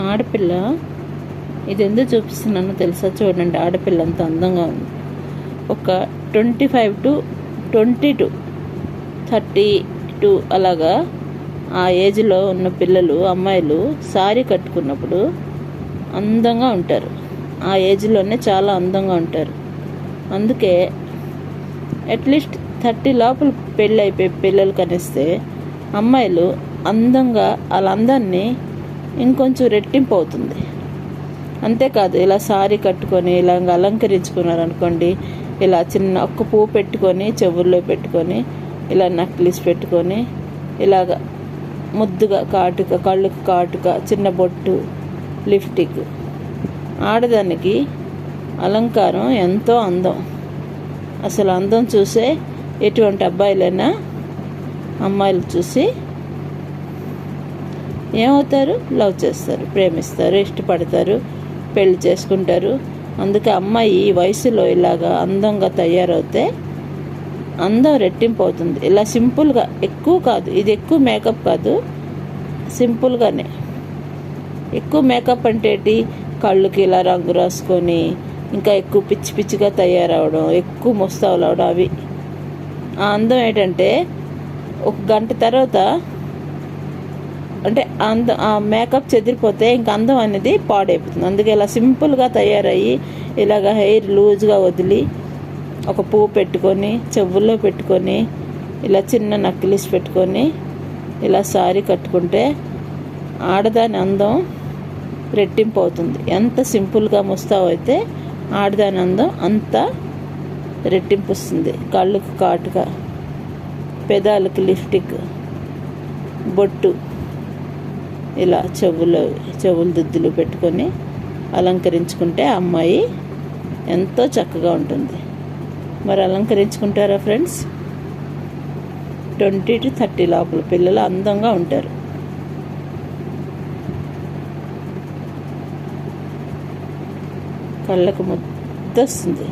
ఆడపిల్ల ఇది ఎందుకు చూపిస్తున్నానో తెలుసా? చూడండి, ఆడపిల్ల అంత అందంగా ఉంది. ఒక 25 to 22, 32 అలాగా ఆ ఏజ్లో ఉన్న పిల్లలు, అమ్మాయిలు సారీ కట్టుకున్నప్పుడు అందంగా ఉంటారు. ఆ ఏజ్లోనే చాలా అందంగా ఉంటారు. అందుకే అట్లీస్ట్ 30 లోపల పెళ్ళి అయిపోయి పిల్లలు కనిస్తే అమ్మాయిలు అందంగా వాళ్ళ అందాన్ని ఇంకొంచెం రెట్టింపు అవుతుంది. అంతేకాదు, ఇలా సారీ కట్టుకొని ఇలా అలంకరించుకున్నారు అనుకోండి, ఇలా చిన్న ఒక్క పువ్వు పెట్టుకొని చెవుల్లో పెట్టుకొని ఇలా నక్లీస్ పెట్టుకొని ఇలాగ ముద్దుగా కాటుక, కళ్ళుకు కాటుక, చిన్న బొట్టు, లిప్స్టిక్. ఆడదానికి అలంకారం ఎంతో అందం. అసలు అందం చూసే ఎటువంటి అబ్బాయిలైనా అమ్మాయిలు చూసి ఏమవుతారు? లవ్ చేస్తారు, ప్రేమిస్తారు, ఇష్టపడతారు, పెళ్లి చేసుకుంటారు. అందుకే అమ్మాయి ఈ వయసులో ఇలాగా అందంగా తయారవుతే అందం రెట్టింపు అవుతుంది. ఇలా సింపుల్గా, ఎక్కువ కాదు, ఇది ఎక్కువ మేకప్ కాదు, సింపుల్గానే. ఎక్కువ మేకప్ అంటే ఏంటి? కళ్ళుకి ఇలా రంగు రాసుకొని ఇంకా ఎక్కువ పిచ్చి పిచ్చిగా తయారవడం, ఎక్కువ ముస్తాబులు అవడం, అవి. ఆ అందం ఏంటంటే ఒక గంట తర్వాత అంటే ఆ మేకప్ చెదిరిపోతే ఇంక అందం అనేది పాడైపోతుంది. అందుకే ఇలా సింపుల్గా తయారయ్యి ఇలాగ హెయిర్ లూజ్గా వదిలి ఒక పువ్వు పెట్టుకొని చెవుల్లో పెట్టుకొని ఇలా చిన్న నక్లీస్ పెట్టుకొని ఇలా సారీ కట్టుకుంటే ఆడదాని అందం రెట్టింపు అవుతుంది. ఎంత సింపుల్గా ముస్తాబు అయితే ఆడదాని అందం అంత రెట్టింపు వస్తుంది. కళ్ళుకు కాటుక, పెదాలకు లిప్స్టిక్, బొట్టు, ఇలా చెవులు దుద్దులు పెట్టుకొని అలంకరించుకుంటే అమ్మాయి ఎంతో చక్కగా ఉంటుంది. మరి అలంకరించుకుంటారా ఫ్రెండ్స్? 20 to 30 లోపల పిల్లలు అందంగా ఉంటారు. కళ్ళకు ముద్దొస్తుంది.